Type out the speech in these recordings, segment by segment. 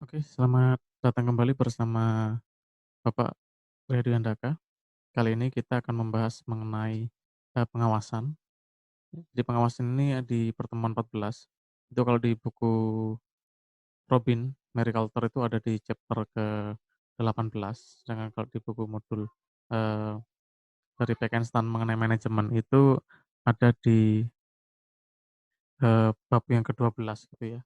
Oke, selamat datang kembali bersama Bapak Riyadiandaka. Kali ini kita akan membahas mengenai, pengawasan. Jadi pengawasan ini di pertemuan 14, itu kalau di buku Robin Mary Calter itu ada di chapter ke-18, sedangkan kalau di buku modul, eee, dari Bekenstein mengenai manajemen itu ada di, bab yang ke-12 gitu ya.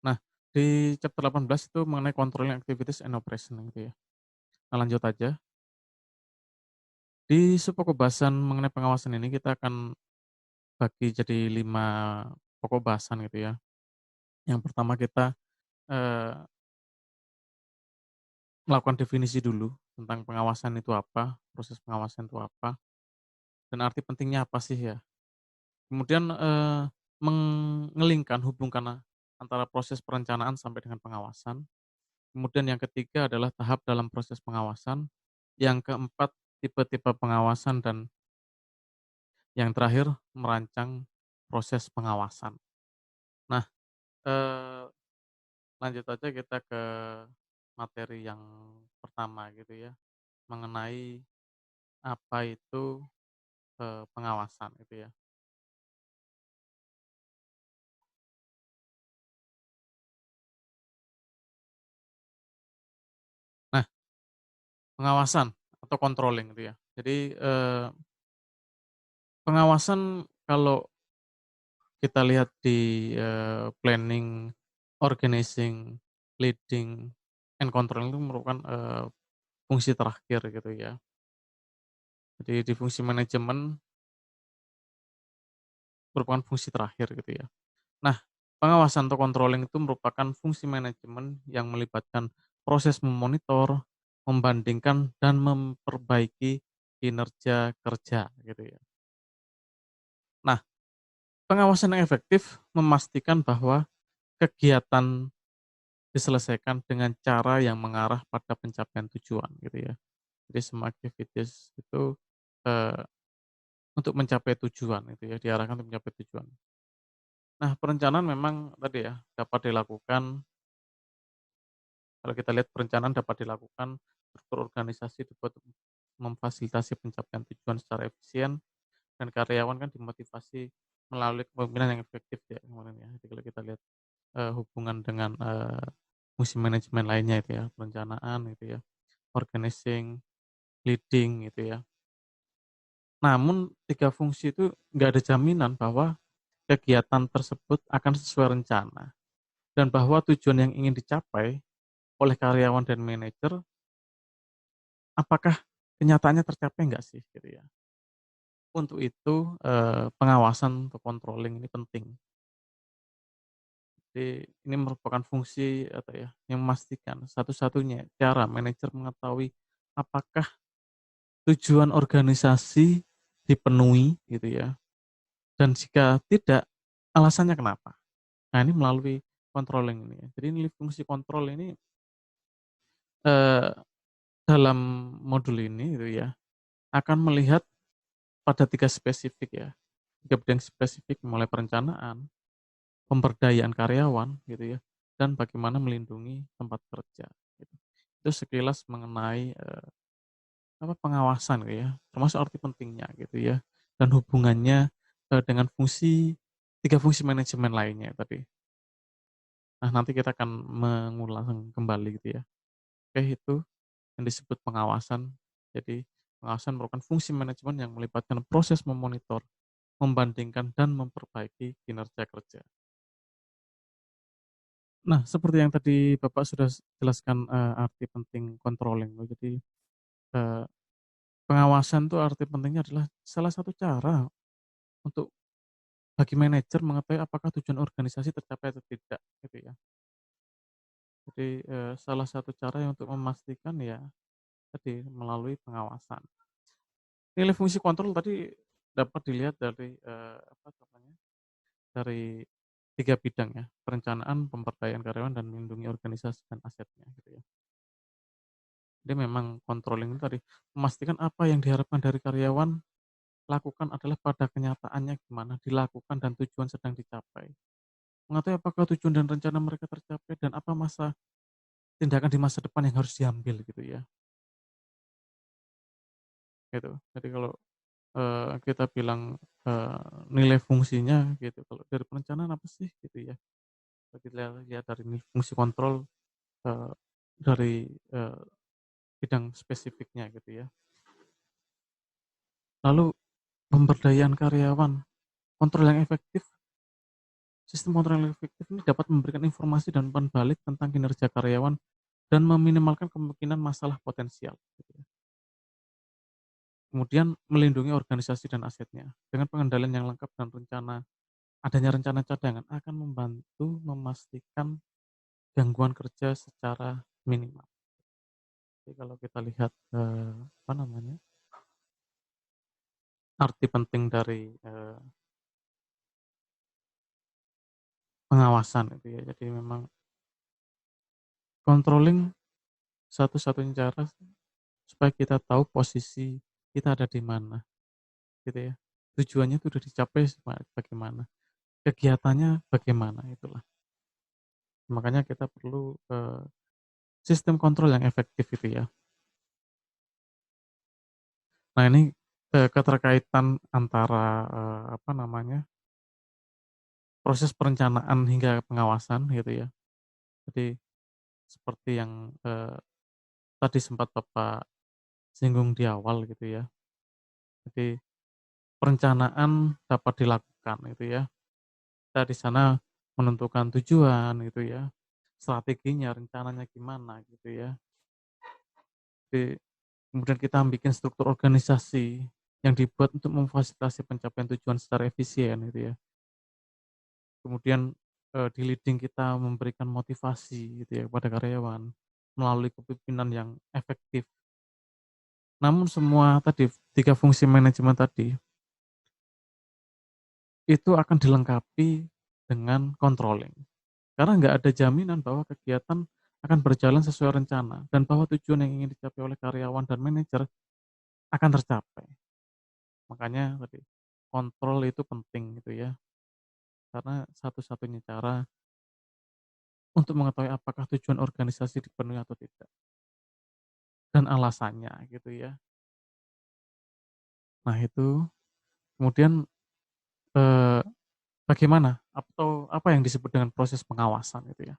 Nah, di chapter 18 itu mengenai controlling activities and operation gitu ya. Nah, lanjut aja. Di pokok bahasan mengenai pengawasan ini kita akan bagi jadi 5 pokok bahasan gitu ya. Yang pertama kita, eee, melakukan definisi dulu tentang pengawasan itu apa, proses pengawasan itu apa, dan arti pentingnya apa sih ya. Kemudian, hubungkan antara proses perencanaan sampai dengan pengawasan. Kemudian yang ketiga adalah tahap dalam proses pengawasan. Yang keempat, tipe-tipe pengawasan, dan yang terakhir merancang proses pengawasan. Nah, eee lanjut aja kita ke materi yang pertama gitu ya, mengenai apa itu, pengawasan gitu ya. Nah, pengawasan atau controlling gitu ya. Jadi, pengawasan kalau kita lihat di, planning, organizing, leading, and controlling itu merupakan, fungsi terakhir gitu ya. Jadi di fungsi manajemen merupakan fungsi terakhir gitu ya. Nah, pengawasan atau controlling itu merupakan fungsi manajemen yang melibatkan proses memonitor, membandingkan, dan memperbaiki kinerja kerja gitu ya. Nah, pengawasan yang efektif memastikan bahwa kegiatan diselesaikan dengan cara yang mengarah pada pencapaian tujuan gitu ya. Jadi semua activities itu, eee, untuk mencapai tujuan itu ya, diarahkan untuk mencapai tujuan. Nah, perencanaan memang tadi ya, dapat dilakukan. Kalau kita lihat perencanaan dapat dilakukan, struktur organisasi dapat memfasilitasi pencapaian tujuan secara efisien, dan karyawan kan dimotivasi melalui kepemimpinan yang efektif ya kemarin ya. Jadi kalau kita lihat, hubungan dengan, fungsi manajemen lainnya itu ya, perencanaan itu ya, organizing, leading gitu ya. Namun 3 fungsi itu nggak ada jaminan bahwa kegiatan tersebut akan sesuai rencana, dan bahwa tujuan yang ingin dicapai oleh karyawan dan manajer, apakah kenyataannya tercapai nggak sih, gitu ya. Untuk itu, pengawasan atau controlling ini penting. Jadi, ini merupakan fungsi apa ya, yang memastikan satu-satunya cara manajer mengetahui apakah tujuan organisasi dipenuhi, gitu ya, dan jika tidak, alasannya kenapa. Nah, ini melalui controlling ini ya. Jadi ini fungsi kontrol ini, eee, dalam modul ini gitu ya, akan melihat pada 3 spesifik ya, 3 bidang spesifik mulai perencanaan, pemberdayaan karyawan gitu ya, dan bagaimana melindungi tempat kerja gitu. Itu sekilas mengenai, pengawasan gitu ya, termasuk arti pentingnya gitu ya, dan hubungannya, dengan 3 fungsi manajemen lainnya tadi. Nah, nanti kita akan mengulang kembali gitu ya. Oke, itu yang disebut pengawasan. Jadi, pengawasan merupakan fungsi manajemen yang melibatkan proses memonitor, membandingkan, dan memperbaiki kinerja kerja. Nah, seperti yang tadi Bapak sudah jelaskan, arti penting controlling tuh. Jadi, eee, pengawasan tuh arti pentingnya adalah salah satu cara untuk bagi manajer mengetahui apakah tujuan organisasi tercapai atau tidak, gitu ya. Jadi, salah satu cara yang untuk memastikan ya tadi melalui pengawasan. Nilai fungsi kontrol tadi dapat dilihat dari, dari 3 bidang ya, perencanaan, pemberdayaan karyawan, dan melindungi organisasi dan asetnya, gitu ya. Dia memang controlling itu tadi, memastikan apa yang diharapkan dari karyawan lakukan adalah pada kenyataannya gimana dilakukan dan tujuan sedang dicapai. mengetahui apakah tujuan dan rencana mereka tercapai dan apa tindakan di masa depan yang harus diambil gitu ya, gitu. Jadi kalau, kita bilang, nilai fungsinya gitu, kalau dari perencanaan apa sih gitu ya, kalau kita lihat dari fungsi kontrol, eee, dari, bidang spesifiknya gitu ya. Lalu pemberdayaan karyawan, kontrol yang efektif sistem kontrol yang efektif ini dapat memberikan informasi dan umpan balik tentang kinerja karyawan dan meminimalkan kemungkinan masalah potensial gitu ya. Kemudian melindungi organisasi dan asetnya. Dengan pengendalian yang lengkap dan adanya rencana cadangan akan membantu memastikan gangguan kerja secara minimal. Jadi kalau kita lihat, apa namanya, arti penting dari, pengawasan itu ya. Jadi memang controlling satu-satunya cara supaya kita tahu posisi kita ada di mana, gitu ya. Tujuannya itu udah dicapai bagaimana, kegiatannya bagaimana, itulah. Makanya kita perlu, sistem kontrol yang efektif itu ya. Nah ini, keterkaitan antara, apa namanya, proses perencanaan hingga pengawasan gitu ya. Jadi seperti yang, tadi sempat Bapak singgung di awal gitu ya. Jadi perencanaan dapat dilakukan gitu ya. Kita di sana menentukan tujuan gitu ya, strateginya, rencananya gimana gitu ya. Jadi kemudian kita bikin struktur organisasi yang dibuat untuk memfasilitasi pencapaian tujuan secara efisien gitu ya. Kemudian, di leading kita memberikan motivasi gitu ya kepada karyawan melalui kepemimpinan yang efektif. Namun semua tadi 3 fungsi manajemen tadi itu akan dilengkapi dengan controlling. Karena nggak ada jaminan bahwa kegiatan akan berjalan sesuai rencana dan bahwa tujuan yang ingin dicapai oleh karyawan dan manajer akan tercapai. Makanya tadi kontrol itu penting gitu ya, karena satu-satunya cara untuk mengetahui apakah tujuan organisasi dipenuhi atau tidak dan alasannya gitu ya. Nah itu kemudian, eee, bagaimana atau apa yang disebut dengan proses pengawasan itu ya.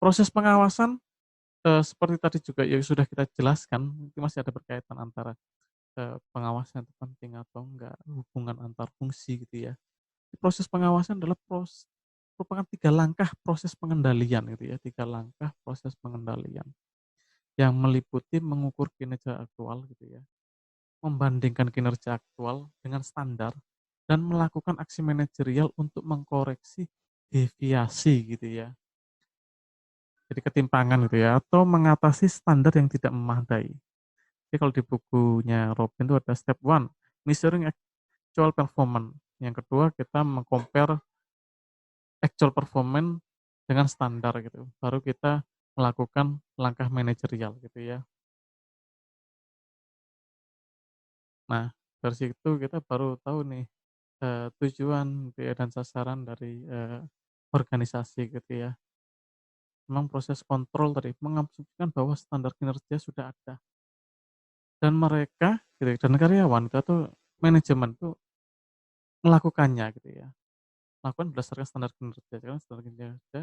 Proses pengawasan, seperti tadi juga yang sudah kita jelaskan, itu masih ada berkaitan antara pengawasan itu penting atau enggak, hubungan antar fungsi gitu ya. Proses pengawasan adalah merupakan 3 langkah proses pengendalian gitu ya, 3 langkah proses pengendalian yang meliputi mengukur kinerja aktual gitu ya, membandingkan kinerja aktual dengan standar, dan melakukan aksi manajerial untuk mengkoreksi deviasi gitu ya, jadi ketimpangan gitu ya, atau mengatasi standar yang tidak memadai. Jadi kalau di bukunya Robin itu ada step one, measuring actual performance. Yang kedua kita meng-compare actual performance dengan standar gitu. Baru kita melakukan langkah manajerial gitu ya. Nah, dari situ kita baru tahu nih, tujuan gitu ya dan sasaran dari, organisasi gitu ya. Memang proses kontrol tadi mengasumsikan bahwa standar kinerja sudah ada dan mereka gitu ya, dan karyawan itu atau manajemen itu melakukannya gitu ya. Melakukan berdasarkan standar kinerja, karena standar kinerja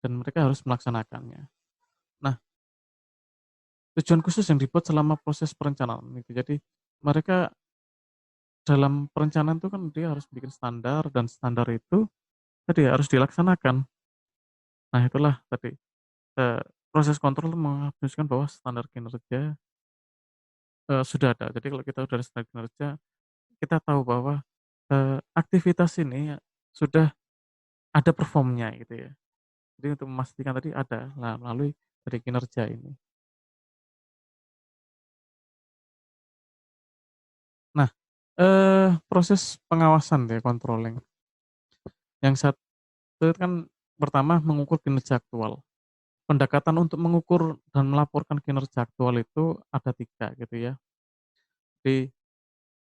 dan mereka harus melaksanakannya. Nah, tujuan khusus yang dibuat selama proses perencanaan gitu. Jadi mereka dalam perencanaan itu kan dia harus bikin standar dan standar itu tadi harus dilaksanakan. Nah, itulah tadi, eee, proses kontrol mengasumsikan bahwa standar kinerja, sudah ada. Jadi kalau kita udah ada standar kinerja, kita tahu bahwa, aktivitas ini sudah ada performnya gitu ya. Jadi untuk memastikan tadi ada, nah melalui dari kinerja ini. Nah, proses pengawasan ya, controlling. Yang satu kan pertama mengukur kinerja aktual. Pendekatan untuk mengukur dan melaporkan kinerja aktual itu ada 3 gitu ya. Jadi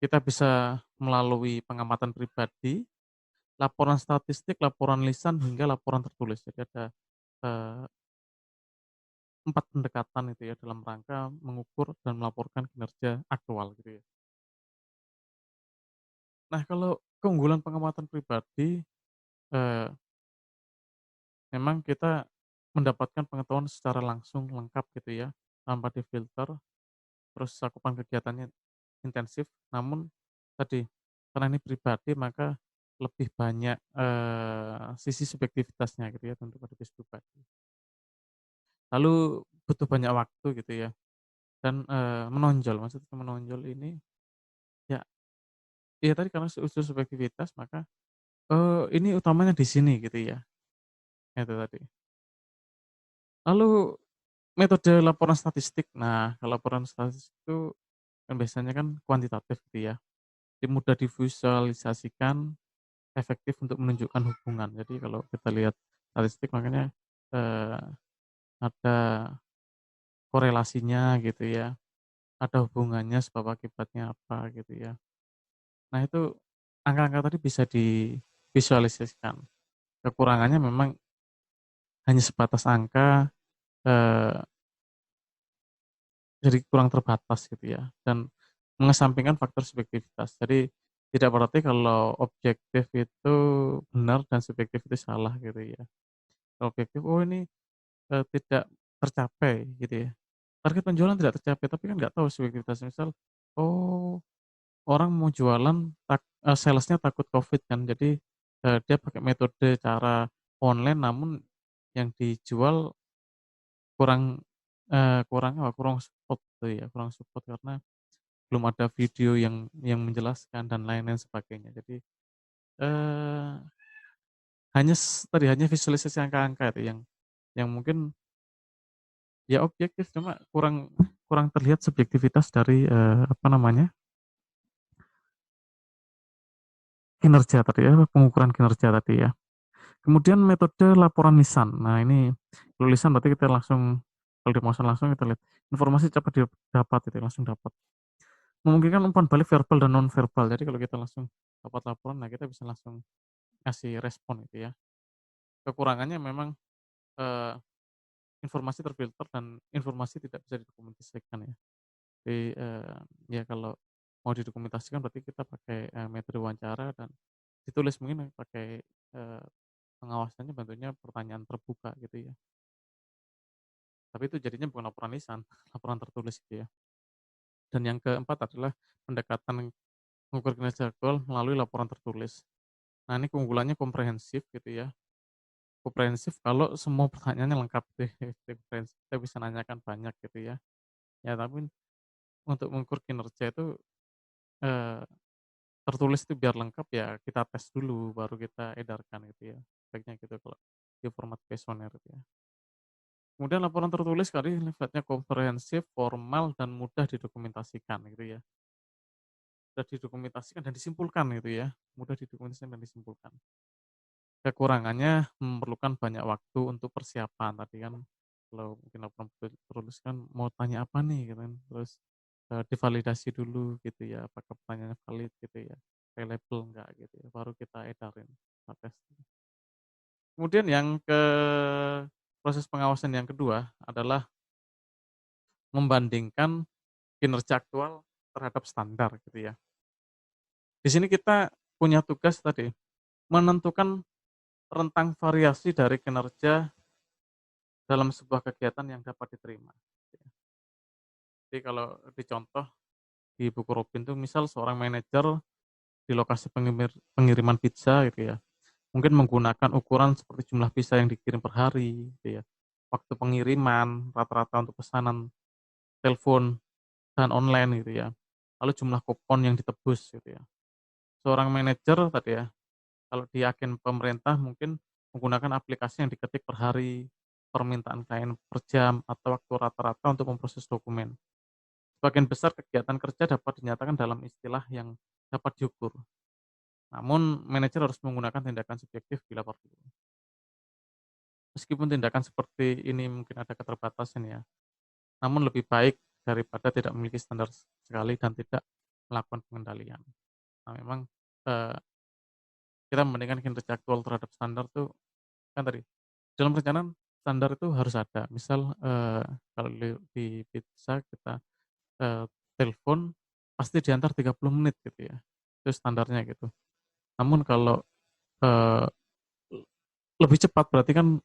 kita bisa melalui pengamatan pribadi, laporan statistik, laporan lisan, hingga laporan tertulis. Jadi ada, eee, 4 pendekatan itu ya dalam rangka mengukur dan melaporkan kinerja aktual gitu ya. Nah kalau keunggulan pengamatan pribadi, eee, memang kita mendapatkan pengetahuan secara langsung lengkap gitu ya, tanpa difilter, terus cakupan kegiatannya intensif, namun tadi, karena ini pribadi maka lebih banyak, sisi subjektivitasnya gitu ya untuk pada pribadi. Lalu butuh banyak waktu gitu ya dan, menonjol, maksudnya menonjol ini ya ya tadi karena unsur subjektivitas maka, ini utamanya di sini gitu ya, itu tadi. Lalu metode laporan statistik, nah kalau laporan statistik itu kan biasanya kan kuantitatif gitu ya, mudah divisualisasikan, efektif untuk menunjukkan hubungan. Jadi kalau kita lihat statistik makanya, eee, ada korelasinya gitu ya, ada hubungannya sebab akibatnya apa gitu ya. Nah itu angka-angka tadi bisa divisualisasikan. Kekurangannya memang hanya sebatas angka, eee, jadi kurang terbatas gitu ya dan mengesampingkan faktor subjektivitas. Jadi tidak berarti kalau objektif itu benar dan subjektif itu salah gitu ya. Kalau objektif, oh ini, tidak tercapai gitu ya. Target penjualan tidak tercapai, tapi kan nggak tahu subjektivitas. Misal, oh orang mau jualan sales-nya takut Covid kan, jadi, dia pakai metode cara online namun yang dijual kurang, kurang support tuh ya, kurang support karena belum ada video yang menjelaskan dan lain-lain sebagainya. Jadi, eee, hanya visualisasi angka-angka itu yang mungkin ya objektif cuma kurang kurang terlihat subjektivitas dari, apa namanya, kinerja tadi ya, pengukuran kinerja tadi ya. Kemudian metode laporan lisan. Nah ini, kalau lisan berarti kita langsung kalau di pemrosesan langsung kita lihat informasi cepat didapat gitu ya, langsung dapat. Memungkinkan umpan balik verbal dan non verbal. Jadi kalau kita langsung dapat laporan, nah kita bisa langsung kasih respon gitu ya. Kekurangannya memang, eee, informasi terfilter dan informasi tidak bisa didokumentasikan ya. Jadi, ya kalau mau didokumentasikan berarti kita pakai, metode wawancara dan ditulis mungkin pakai, pengawasannya bentuknya pertanyaan terbuka gitu ya. Tapi itu jadinya bukan laporan lisan, laporan tertulis gitu ya. Dan yang keempat adalah pendekatan mengukur kinerja aktual melalui laporan tertulis. Nah ini keunggulannya komprehensif gitu ya. Komprehensif kalau semua pertanyaannya lengkap deh, komprehensif kita bisa nanyakan banyak gitu ya. Ya tapi untuk mengukur kinerja itu, eee, tertulis itu biar lengkap ya kita tes dulu baru kita edarkan gitu ya. Baiknya gitu kalau di format kuesioner gitu ya. Kemudian laporan tertulis kali sifatnya komprehensif, formal, dan mudah didokumentasikan gitu ya. Mudah didokumentasikan dan disimpulkan gitu ya. Mudah didokumentasikan dan disimpulkan. Kekurangannya memerlukan banyak waktu untuk persiapan tadi kan. Kalau mungkin laporan tertulis kan mau tanya apa nih gitu kan. Terus divalidasi dulu gitu ya. Apakah pertanyaannya valid gitu ya. Reliable enggak gitu ya. Baru kita edarin. Kita tes. Kemudian yang proses pengawasan yang kedua adalah membandingkan kinerja aktual terhadap standar gitu ya. Di sini kita punya tugas tadi, menentukan rentang variasi dari kinerja dalam sebuah kegiatan yang dapat diterima. Jadi kalau dicontoh di buku Robin tuh misal seorang manajer di lokasi pengiriman pizza gitu ya, mungkin menggunakan ukuran seperti jumlah pizza yang dikirim per hari gitu ya, waktu pengiriman, rata-rata untuk pesanan telepon dan online gitu ya, lalu jumlah kupon yang ditebus gitu ya. Seorang manajer tadi ya, kalau di agen pemerintah mungkin menggunakan aplikasi yang diketik per hari, permintaan klien per jam, atau waktu rata-rata untuk memproses dokumen. Sebagian besar kegiatan kerja dapat dinyatakan dalam istilah yang dapat diukur. Namun, manajer harus menggunakan tindakan subjektif bila perlu. Meskipun tindakan seperti ini mungkin ada keterbatasan ya, namun lebih baik daripada tidak memiliki standar sekali dan tidak melakukan pengendalian. Nah, memang, eee kita membandingkan kinerja aktual terhadap standar tuh kan tadi, dalam perencanaan standar itu harus ada. Misal, kalau di pizza kita, telepon pasti diantar 30 menit gitu ya, itu standarnya gitu. Namun kalau, eee, lebih cepat berarti kan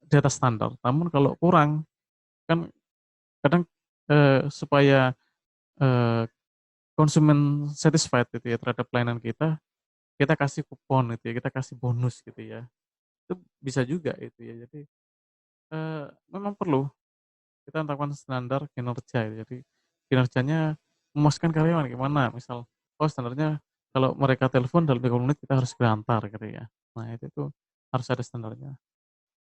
di atas standar, namun kalau kurang kan kadang, supaya, eee, konsumen satisfied gitu ya terhadap pelayanan kita, kita kasih kupon gitu ya, kita kasih bonus gitu ya. Itu bisa juga itu ya. Jadi, memang perlu kita tetapkan standar kinerja ya. Jadi kinerjanya memuaskan karyawan gimana, misal, oh standarnya kalau mereka telepon dalam 30 menit kita harus segera antar gitu ya. Nah itu tuh harus ada standarnya.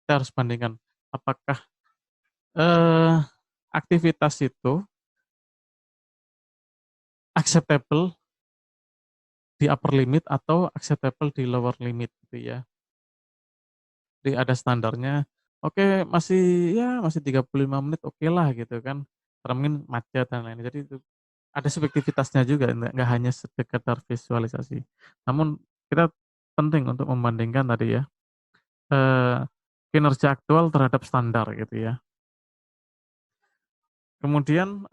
Kita harus bandingkan apakah, eee, aktivitas itu acceptable di upper limit atau acceptable di lower limit gitu ya. Jadi ada standarnya, oke masih ya masih 35 menit okelah gitu kan, karena mungkin macet dan lain-lain. Jadi itu ada subjektivitasnya juga, nggak hanya sekedar visualisasi. Namun kita penting untuk membandingkan tadi ya, eee, kinerja aktual terhadap standar gitu ya. Kemudian,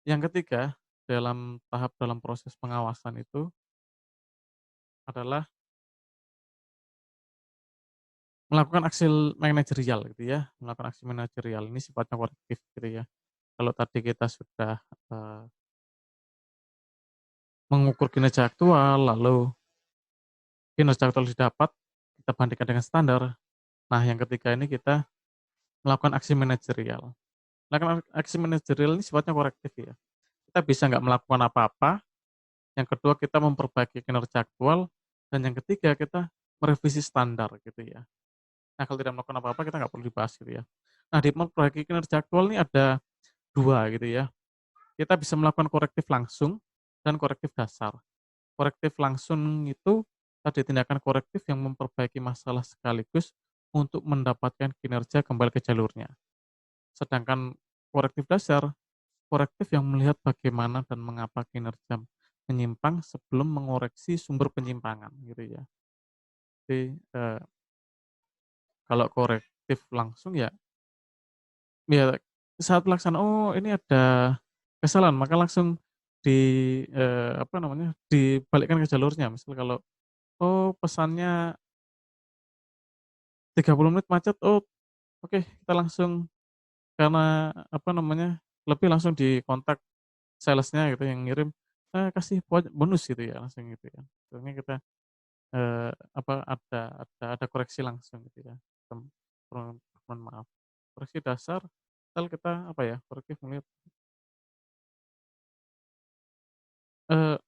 yang ketiga dalam proses pengawasan itu adalah melakukan aksi manajerial gitu ya, melakukan aksi manajerial ini sifatnya korektif gitu ya. Kalau tadi kita sudah, eee, mengukur kinerja aktual, lalu kinerja aktual didapat, kita bandingkan dengan standar. Nah yang ketiga ini kita melakukan aksi manajerial. Melakukan aksi manajerial ini sifatnya korektif ya. Kita bisa nggak melakukan apa-apa, yang kedua kita memperbaiki kinerja aktual, dan yang ketiga kita merevisi standar gitu ya. Nah kalau tidak melakukan apa-apa kita nggak perlu dibahas gitu ya. Nah di memperbaiki kinerja aktual ini ada 2 gitu ya. Kita bisa melakukan korektif langsung dan korektif dasar. Korektif langsung itu tadi tindakan korektif yang memperbaiki masalah sekaligus untuk mendapatkan kinerja kembali ke jalurnya. Sedangkan korektif dasar, korektif yang melihat bagaimana dan mengapa kinerja menyimpang sebelum mengoreksi sumber penyimpangan gitu ya. Jadi, kalau korektif langsung ya saat pelaksanaan, oh ini ada kesalahan maka langsung di, apa namanya, dibalikkan ke jalurnya. Misal kalau, oh pesannya 30 menit macet, oh oke kita langsung karena apa namanya, lebih langsung dikontak sales-nya gitu yang ngirim, kasih bonus gitu ya, langsung gitu ya. Akhirnya kita, apa, ada koreksi langsung gitu ya, mmm, permohonan maaf. Koreksi dasar, misal kita apa ya, korektif melihat, eee,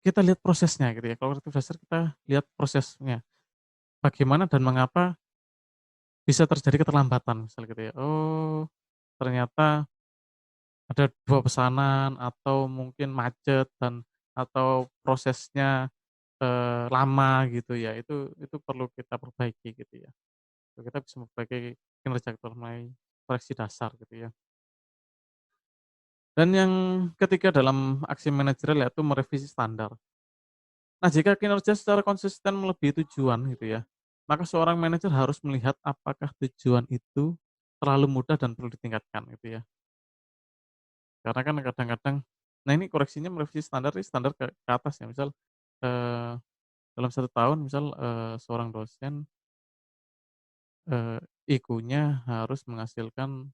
kita lihat prosesnya gitu ya, kalau korektif dasar kita lihat prosesnya, bagaimana dan mengapa bisa terjadi keterlambatan misal gitu ya. Oh ternyata ada 2 pesanan atau mungkin macet dan atau prosesnya, lama gitu ya, itu perlu kita perbaiki gitu ya. Kita bisa memperbaiki kinerja kita melalui koreksi dasar gitu ya. Dan yang ketiga dalam aksi manajerial yaitu merevisi standar. Nah jika kinerja secara konsisten melebihi tujuan gitu ya, maka seorang manajer harus melihat apakah tujuan itu terlalu mudah dan perlu ditingkatkan gitu ya. Karena kan kadang-kadang nah ini koreksinya merevisi standar ini standar ke atas ya, misal, eee, dalam 1 tahun misal, seorang dosen, IQ-nya harus menghasilkan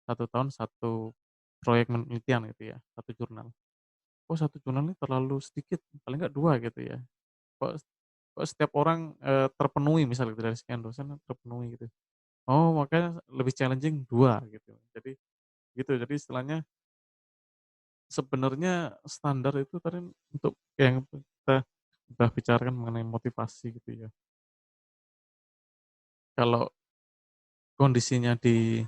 1 tahun 1 proyek penelitian gitu ya, 1 jurnal. Oh 1 jurnal ini terlalu sedikit, paling enggak 2 gitu ya. Kok kok setiap orang, terpenuhi misal gitu dari sekian dosen terpenuhi gitu. Oh makanya lebih challenging 2 gitu. Jadi gitu, jadi istilahnya sebenarnya standar itu tadi untuk yang kita udah bicarakan mengenai motivasi gitu ya. Kalau kondisinya di,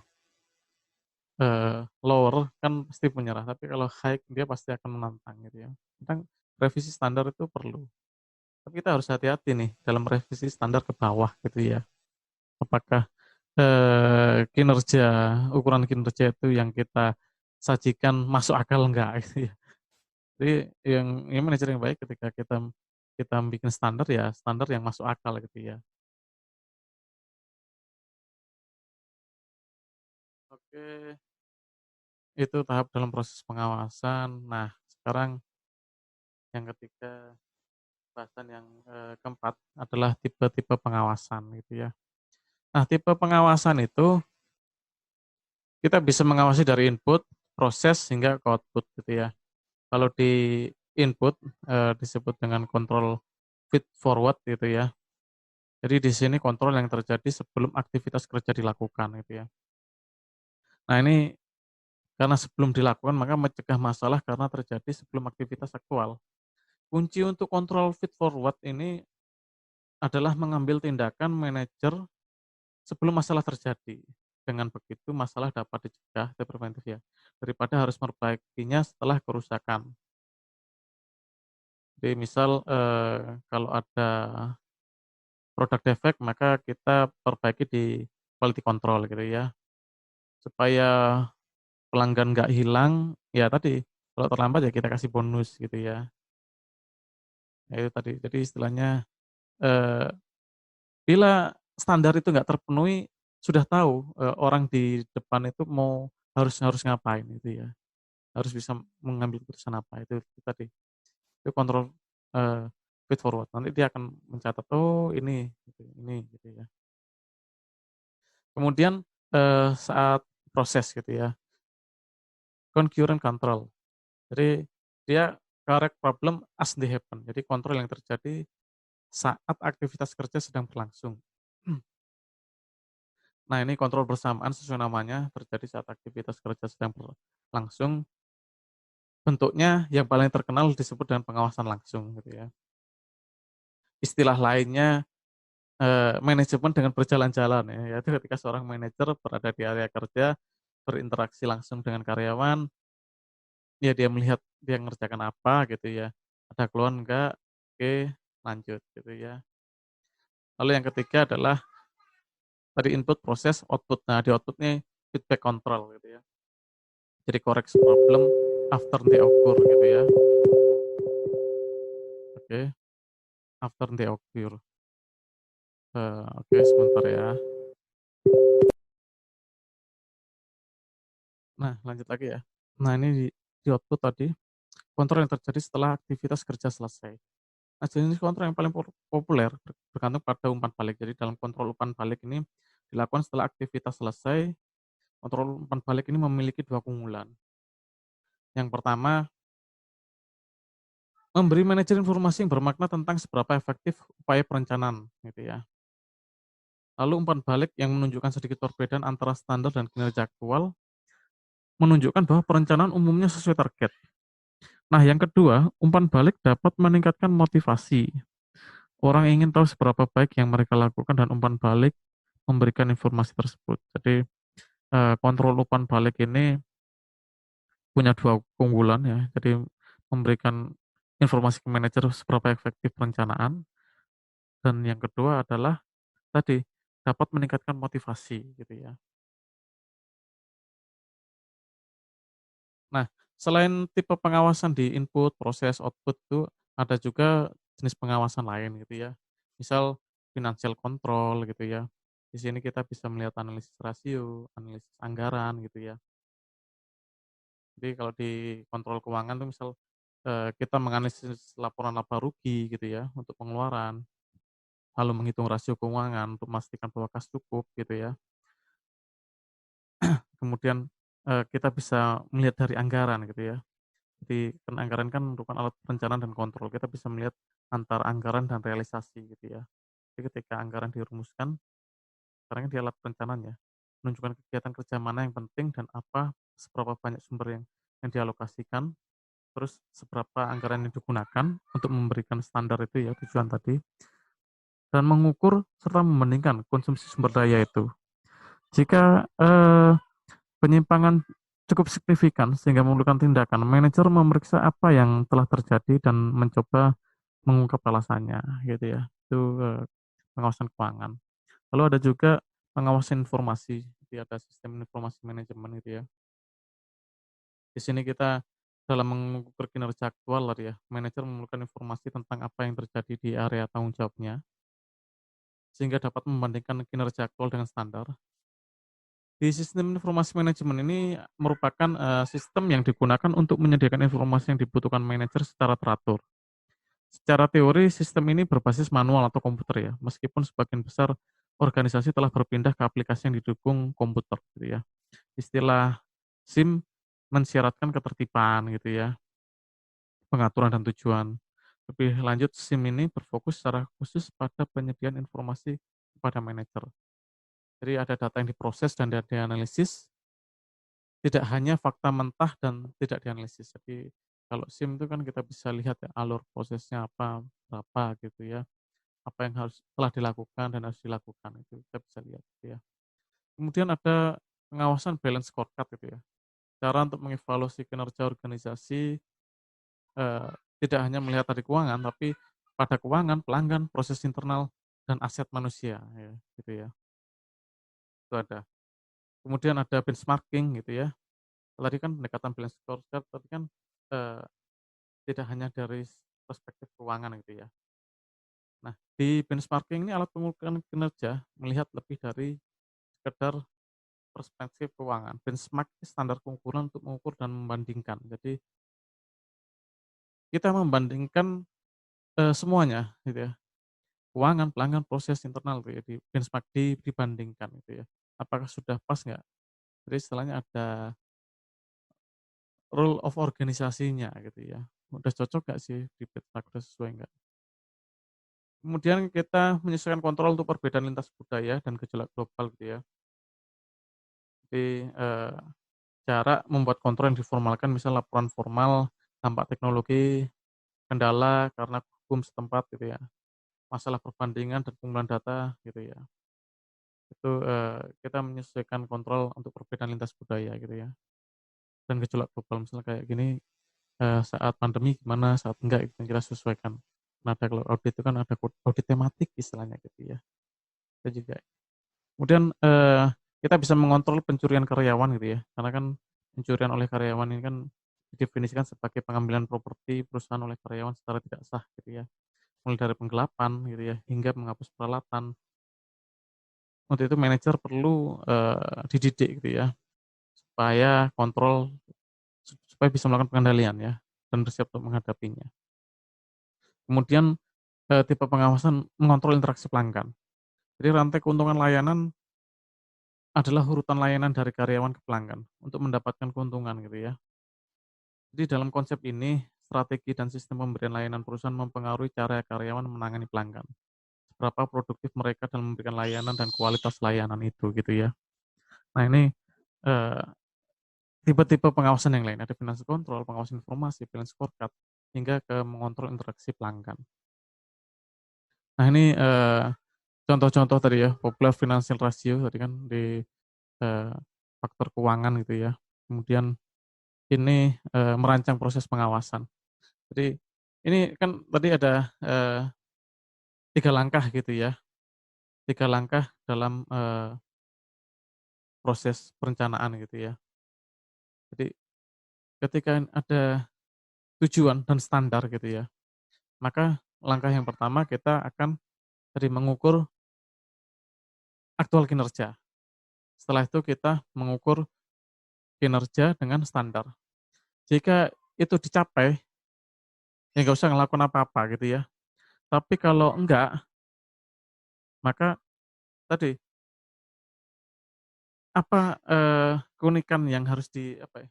lower kan pasti menyerah, tapi kalau high dia pasti akan menantang gitu ya. Kadang revisi standar itu perlu, tapi kita harus hati-hati nih dalam revisi standar ke bawah gitu ya. Apakah, kinerja ukuran kinerja itu yang kita sajikan masuk akal enggak gitu ya. Jadi yang manajer yang baik ketika kita kita bikin standar, ya standar yang masuk akal gitu ya. Oke, itu tahap dalam proses pengawasan. Nah, sekarang yang ketiga, bahasan yang, keempat adalah tipe-tipe pengawasan gitu ya. Nah, tipe pengawasan itu kita bisa mengawasi dari input, proses, hingga ke output gitu ya. Kalau di input, disebut dengan kontrol feed forward gitu ya. Jadi di sini kontrol yang terjadi sebelum aktivitas kerja dilakukan gitu ya. Nah ini karena sebelum dilakukan maka mencegah masalah karena terjadi sebelum aktivitas aktual. Kunci untuk kontrol feed forward ini adalah mengambil tindakan manajer sebelum masalah terjadi. Dengan begitu masalah dapat dicegah, itu preventif ya, daripada harus memperbaikinya setelah kerusakan. Jadi misal, kalau ada produk defect maka kita perbaiki di quality control gitu ya, supaya pelanggan nggak hilang, ya tadi, kalau terlambat ya kita kasih bonus gitu ya. Ya itu tadi, jadi istilahnya, eee, bila standar itu nggak terpenuhi, sudah tahu, orang di depan itu harus harus ngapain gitu ya, harus bisa mengambil keputusan apa, itu tadi. Itu kontrol, eee, feed forward, nanti dia akan mencatat, "Oh ini," gitu ya. Kemudian, saat proses gitu ya, concurrent control. Jadi dia correct problem as they happen, jadi kontrol yang terjadi saat aktivitas kerja sedang berlangsung. Nah, ini kontrol bersamaan sesuai namanya terjadi saat aktivitas kerja sedang berlangsung, bentuknya yang paling terkenal disebut dengan pengawasan langsung gitu ya. Istilah lainnya, manajemen dengan berjalan-jalan ya, yaitu ketika seorang manajer berada di area kerja, berinteraksi langsung dengan karyawan, ya dia melihat dia ngerjakan apa gitu ya, ada keluhan enggak, oke lanjut gitu ya. Lalu yang ketiga adalah tadi input, proses, output. Nah, di output nih feedback control gitu ya. Jadi correct problem after they occur gitu ya. Oke, after they occur. Oke sebentar ya. Nah, lanjut lagi ya. Nah, ini di output tadi, kontrol yang terjadi setelah aktivitas kerja selesai. Nah, jenis kontrol yang paling populer bergantung pada umpan balik. Jadi dalam kontrol umpan balik ini dilakukan setelah aktivitas selesai. Kontrol umpan balik ini memiliki dua keunggulan. Yang pertama, memberi manajer informasi yang bermakna tentang seberapa efektif upaya perencanaan, gitu ya. Lalu umpan balik yang menunjukkan sedikit perbedaan antara standar dan kinerja aktual, menunjukkan bahwa perencanaan umumnya sesuai target. Nah, yang kedua, umpan balik dapat meningkatkan motivasi. Orang ingin tahu seberapa baik yang mereka lakukan dan umpan balik memberikan informasi tersebut. Jadi, kontrol umpan balik ini punya dua keunggulan ya. Jadi, memberikan informasi ke manajer seberapa efektif perencanaan, dan yang kedua adalah tadi, dapat meningkatkan motivasi gitu ya. Nah, selain tipe pengawasan di input, proses, output itu ada juga jenis pengawasan lain gitu ya. Misal financial control gitu ya. Di sini kita bisa melihat analisis rasio, analisis anggaran gitu ya. Jadi kalau di kontrol keuangan tuh misal, kita menganalisis laporan laba rugi gitu ya untuk pengeluaran, lalu menghitung rasio keuangan untuk memastikan bahwa kas cukup gitu ya. Kemudian, kita bisa melihat dari anggaran gitu ya. Jadi kan anggaran kan merupakan alat perencanaan dan kontrol. Kita bisa melihat antara anggaran dan realisasi gitu ya. Jadi ketika anggaran dirumuskan, karena kan dia alat perencanaan ya, menunjukkan kegiatan kerja mana yang penting dan seberapa banyak sumber yang dialokasikan, terus seberapa anggaran yang digunakan untuk memberikan standar itu ya, tujuan tadi, dan mengukur serta membandingkan konsumsi sumber daya itu. Jika, penyimpangan cukup signifikan sehingga memerlukan tindakan, manajer memeriksa apa yang telah terjadi dan mencoba mengungkap alasannya gitu ya. Itu, pengawasan keuangan. Lalu ada juga pengawasan informasi, jadi ada sistem informasi manajemen gitu ya. Di sini kita Dalam mengukur kinerja aktual tadi ya, manajer memerlukan informasi tentang apa yang terjadi di area tanggung jawabnya, sehingga dapat membandingkan kinerja aktual dengan standar. Di sistem informasi manajemen ini merupakan, sistem yang digunakan untuk menyediakan informasi yang dibutuhkan manajer secara teratur. Secara teori, sistem ini berbasis manual atau komputer ya, meskipun sebagian besar organisasi telah berpindah ke aplikasi yang didukung komputer gitu ya. Istilah SIM mensyaratkan ketertiban gitu ya, pengaturan dan tujuan. Lebih lanjut, SIM ini berfokus secara khusus pada penyediaan informasi kepada manajer. Jadi ada data yang diproses dan dianalisis, tidak hanya fakta mentah dan tidak dianalisis. Jadi kalau SIM itu kan kita bisa lihat ya alur prosesnya apa, berapa gitu ya, apa yang harus telah dilakukan dan harus dilakukan itu kita bisa lihat gitu ya. Kemudian ada pengawasan balance scorecard gitu ya. Cara untuk mengevaluasi kinerja organisasi, eee, tidak hanya melihat dari keuangan, tapi pada keuangan, pelanggan, proses internal, dan aset manusia ya, gitu ya, itu ada. Kemudian ada benchmarking gitu ya, tadi kan pendekatan balance scorecard tadi kan, eee, tidak hanya dari perspektif keuangan gitu ya. Nah, di benchmarking ini alat pengukuran kinerja melihat lebih dari sekedar perspektif keuangan. Benchmark ini standar pengukuran untuk mengukur dan membandingkan. Jadi kita membandingkan, semuanya gitu ya, keuangan, pelanggan, proses internal gitu ya, di benchmark, dibandingkan gitu ya. Apakah sudah pas nggak? Jadi istilahnya ada rule of organisasinya gitu ya. Udah cocok nggak sih di benchmark, udah sesuai nggak? Kemudian kita menyesuaikan kontrol untuk perbedaan lintas budaya dan gejolak global gitu ya. Jadi, cara membuat kontrol yang diformalkan misal laporan formal, dampak teknologi, kendala karena hukum setempat gitu ya, masalah perbandingan dan pengumpulan data gitu ya. Itu, kita menyesuaikan kontrol untuk perbedaan lintas budaya gitu ya, dan gejolak global misalnya kayak gini, saat pandemi gimana, saat enggak itu yang kita sesuaikan. Nah, ada kalau audit itu kan ada audit tematik istilahnya gitu ya, itu juga. Kemudian, kita bisa mengontrol pencurian karyawan gitu ya, karena kan pencurian oleh karyawan ini kan didefinisikan sebagai pengambilan properti perusahaan oleh karyawan secara tidak sah gitu ya, mulai dari penggelapan gitu ya, hingga menghapus peralatan. Untuk itu manajer perlu, dididik gitu ya, supaya kontrol supaya bisa melakukan pengendalian ya, dan bersiap untuk menghadapinya. Kemudian, tipe pengawasan mengontrol interaksi pelanggan. Jadi rantai keuntungan layanan adalah urutan layanan dari karyawan ke pelanggan untuk mendapatkan keuntungan gitu ya. Jadi dalam konsep ini, strategi dan sistem pemberian layanan perusahaan mempengaruhi cara karyawan menangani pelanggan. Seberapa produktif mereka dalam memberikan layanan dan kualitas layanan itu gitu ya. Nah ini, eee, tipe-tipe pengawasan yang lain, ada financial control, pengawasan informasi, balance scorecard, hingga ke mengontrol interaksi pelanggan. Nah ini, contoh-contoh tadi ya, popular financial ratio tadi kan di, eee, faktor keuangan gitu ya. Kemudian ini, merancang proses pengawasan. Jadi ini kan tadi ada, 3 langkah gitu ya, 3 langkah dalam, proses perencanaan gitu ya. Jadi ketika ada tujuan dan standar gitu ya, maka langkah yang pertama kita akan tadi mengukur aktual kinerja. Setelah itu kita mengukur kinerja dengan standar. Jika itu dicapai, ya nggak usah ngelakuin apa-apa gitu ya. Tapi kalau enggak, maka tadi, apa, keunikan yang harus apa ya,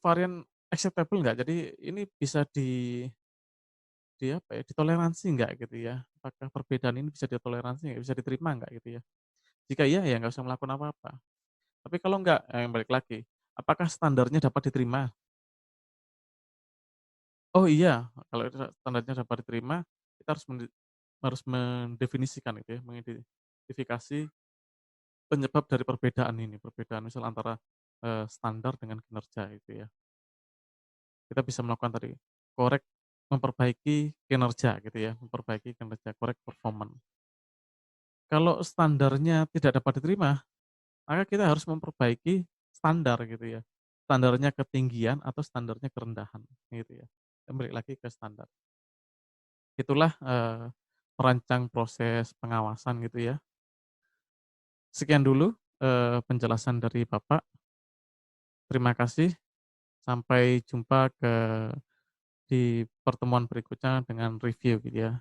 varian acceptable nggak? Jadi ini bisa apa ya, ditoleransi nggak gitu ya? Apakah perbedaan ini bisa ditoleransi nggak, bisa diterima nggak gitu ya? Jika iya, ya nggak usah melakukan apa-apa. Tapi kalau enggak, balik lagi, apakah standarnya dapat diterima? Oh iya, kalau itu standarnya dapat diterima, kita harus mendefinisikan itu ya, mengidentifikasi penyebab dari perbedaan ini, perbedaan misal antara, standar dengan kinerja itu ya. Kita bisa melakukan tadi, memperbaiki kinerja gitu ya, memperbaiki kinerja, correct performance. Kalau standarnya tidak dapat diterima, maka kita harus memperbaiki standar gitu ya. standarnya ketinggian atau standarnya kerendahan, gitu ya. Kembali lagi ke standar. Itulah, perancang proses pengawasan gitu ya. Sekian dulu, penjelasan dari Bapak. Terima kasih, sampai jumpa di pertemuan berikutnya dengan review gitu ya.